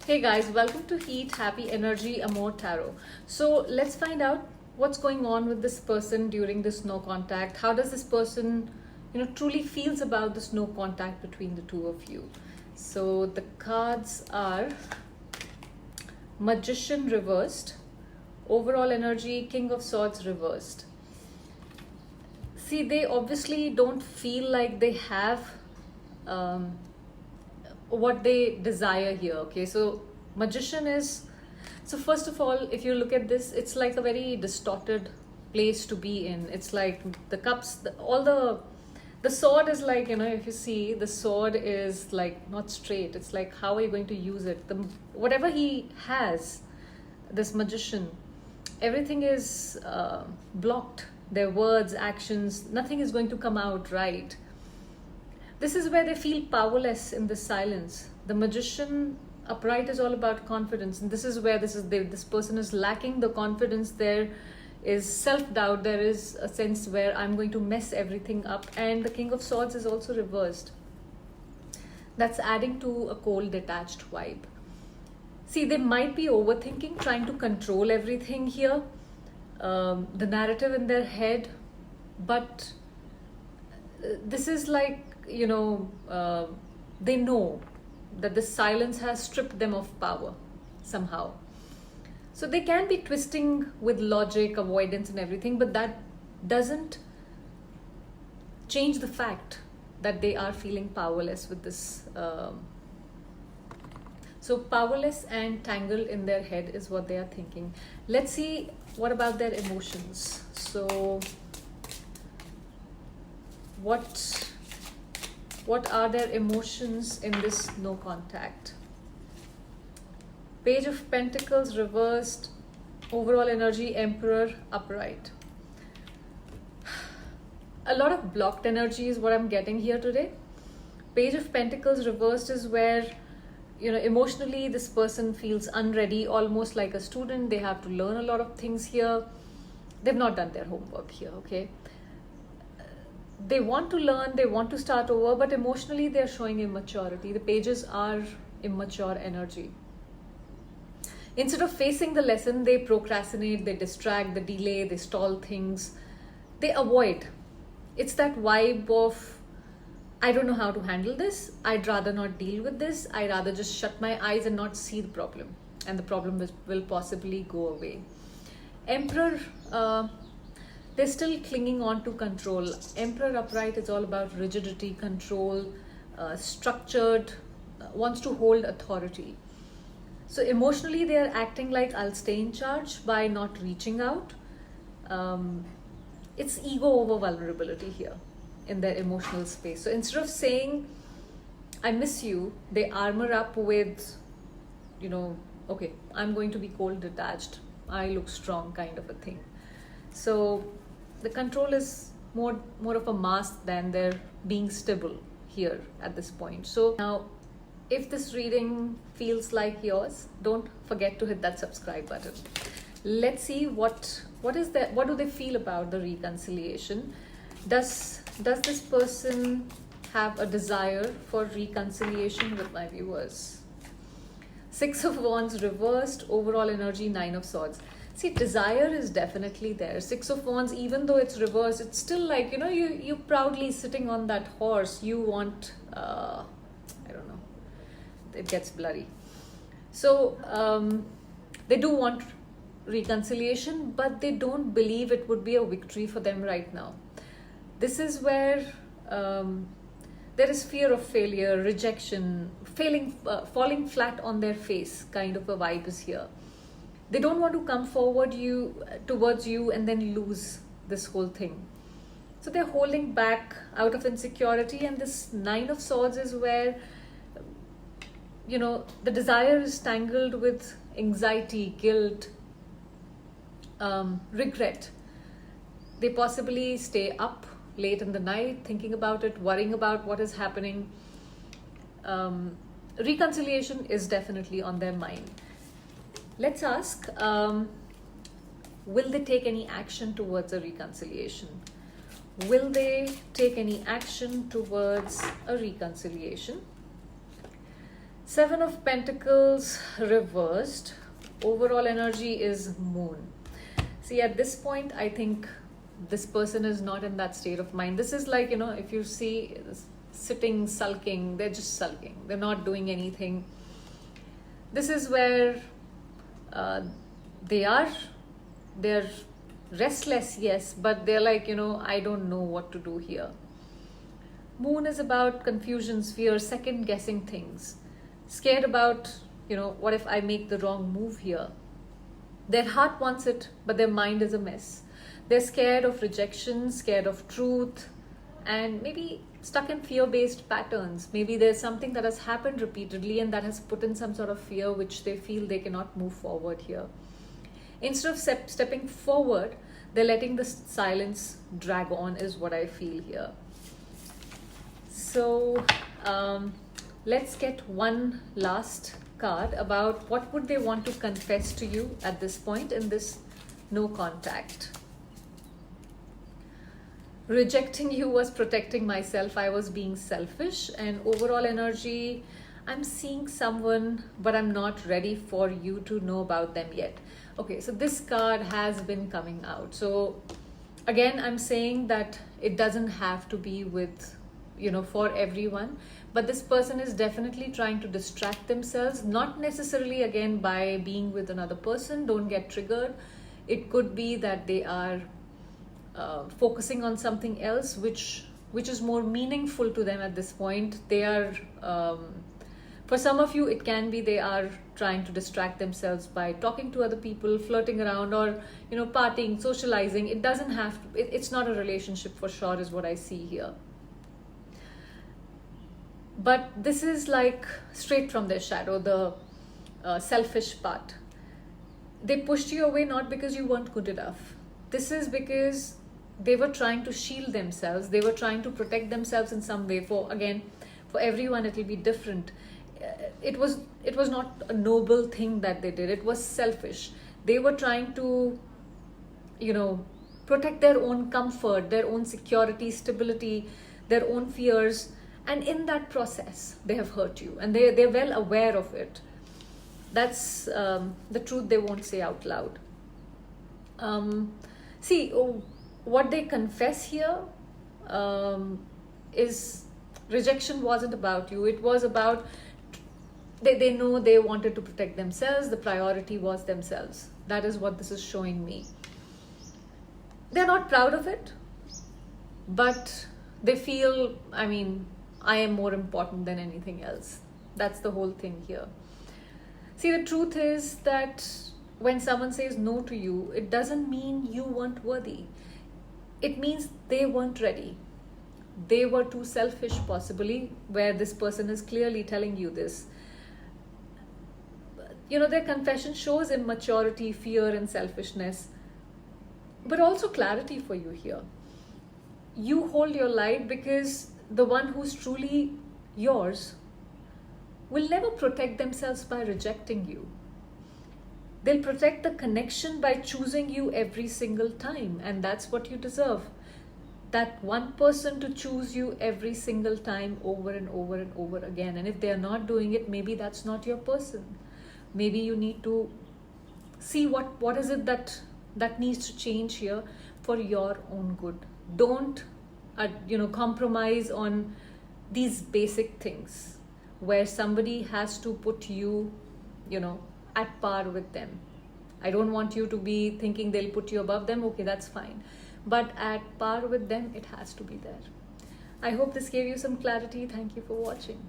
Hey guys, welcome to Heat, Happy Energy, Amor Tarot. So let's find out what's going on with this person during this no contact. How does this person, truly feels about this no contact between the two of you? So the cards are Magician reversed, overall energy, King of Swords reversed. See, they obviously don't feel like they have what they desire here. Okay, so Magician is, so first of all, if you look at this, it's like a very distorted place to be in. It's like the cups, the sword is like, if you see, the sword is like not straight. It's like, how are you going to use it? Whatever he has, this Magician, everything is blocked. Their words, actions, nothing is going to come out right. This is where they feel powerless in this silence. The Magician upright is all about confidence, and this is where this person is lacking the confidence. There is self-doubt. There is a sense where I'm going to mess everything up, and the King of Swords is also reversed. That's adding to a cold, detached vibe. See, they might be overthinking, trying to control everything here, the narrative in their head, but this is like, they know that the silence has stripped them of power somehow. So they can be twisting with logic, avoidance and everything, but that doesn't change the fact that they are feeling powerless with this. So powerless and tangled in their head is what they are thinking. Let's see what about their emotions. So what are their emotions in this no contact? Page of Pentacles reversed, overall energy, Emperor upright. A lot of blocked energy is what I'm getting here today. Page of Pentacles reversed is where, emotionally this person feels unready, almost like a student. They have to learn a lot of things here. They've not done their homework here, okay? They want to learn, they want to start over, but emotionally they're showing immaturity. The pages are immature energy. Instead of facing the lesson, they procrastinate, they distract, they delay, they stall things, they avoid. It's that vibe of, I don't know how to handle this, I'd rather not deal with this, I'd rather just shut my eyes and not see the problem, and the problem will possibly go away. Emperor, they're still clinging on to control. Emperor upright is all about rigidity, control, structured, wants to hold authority. So emotionally, they are acting like I'll stay in charge by not reaching out. It's ego over vulnerability here in their emotional space. So instead of saying, I miss you, they armor up with, okay, I'm going to be cold, detached, I look strong kind of a thing. So the control is more of a mask than their being stable here at this point. So now, if this reading feels like yours, don't forget to hit that subscribe button. Let's see what do they feel about the reconciliation. Does this person have a desire for reconciliation with my viewers? Six of Wands reversed, overall energy, Nine of Swords. See, desire is definitely there. Six of Wands, even though it's reversed, it's still like, you proudly sitting on that horse. You want, I don't know, it gets blurry. So they do want reconciliation, but they don't believe it would be a victory for them right now. This is where there is fear of failure, rejection, falling flat on their face kind of a vibe is here. They don't want to come forward towards you and then lose this whole thing. So they're holding back out of insecurity, and this Nine of Swords is where, the desire is tangled with anxiety, guilt, regret. They possibly stay up late in the night thinking about it, worrying about what is happening. Reconciliation is definitely on their mind. Let's ask, will they take any action towards a reconciliation? Will they take any action towards a reconciliation? Seven of Pentacles reversed. Overall energy is Moon. See, at this point, I think this person is not in that state of mind. This is like, if you see sitting, sulking, they're just sulking. They're not doing anything. This is where they're restless, yes, but they're like, I don't know what to do here. Moon is about confusions, fear, second guessing things, scared about, what if I make the wrong move here? Their heart wants it, but their mind is a mess. They're scared of rejection, scared of truth, and maybe stuck in fear-based patterns. Maybe there's something that has happened repeatedly and that has put in some sort of fear which they feel they cannot move forward here. Instead of stepping forward, they're letting the silence drag on, is what I feel here. So let's get one last card about what would they want to confess to you at this point in this no contact. Rejecting you was protecting myself. I was being selfish. And overall energy, I'm seeing someone, but I'm not ready for you to know about them yet. Okay, so this card has been coming out. So again, I'm saying that it doesn't have to be with, for everyone. But this person is definitely trying to distract themselves, not necessarily again by being with another person. Don't get triggered. It could be that they are focusing on something else which is more meaningful to them at this point. They are, for some of you, it can be they are trying to distract themselves by talking to other people, flirting around, or partying, socializing. It doesn't have to, it's not a relationship for sure, is what I see here. But this is like straight from their shadow, the selfish part. They pushed you away not because you weren't good enough. This is because they were trying to shield themselves. They were trying to protect themselves in some way. For everyone, it will be different. It was not a noble thing that they did. It was selfish. They were trying to, protect their own comfort, their own security, stability, their own fears. And in that process, they have hurt you. And they're well aware of it. That's the truth they won't say out loud. What they confess here is rejection wasn't about you. It was about, they know they wanted to protect themselves. The priority was themselves. That is what this is showing me. They're not proud of it, but they feel, I am more important than anything else. That's the whole thing here. See, the truth is that when someone says no to you, it doesn't mean you weren't worthy. It means they weren't ready. They were too selfish, possibly, where this person is clearly telling you this. Their confession shows immaturity, fear, and selfishness, but also clarity for you here. You hold your light because the one who's truly yours will never protect themselves by rejecting you. They'll protect the connection by choosing you every single time, and that's what you deserve. That one person to choose you every single time, over and over and over again. And if they're not doing it, maybe that's not your person. Maybe you need to see what is it that needs to change here for your own good. Don't compromise on these basic things where somebody has to put you, at par with them. I don't want you to be thinking they'll put you above them. Okay, that's fine. But at par with them, it has to be there. I hope this gave you some clarity. Thank you for watching.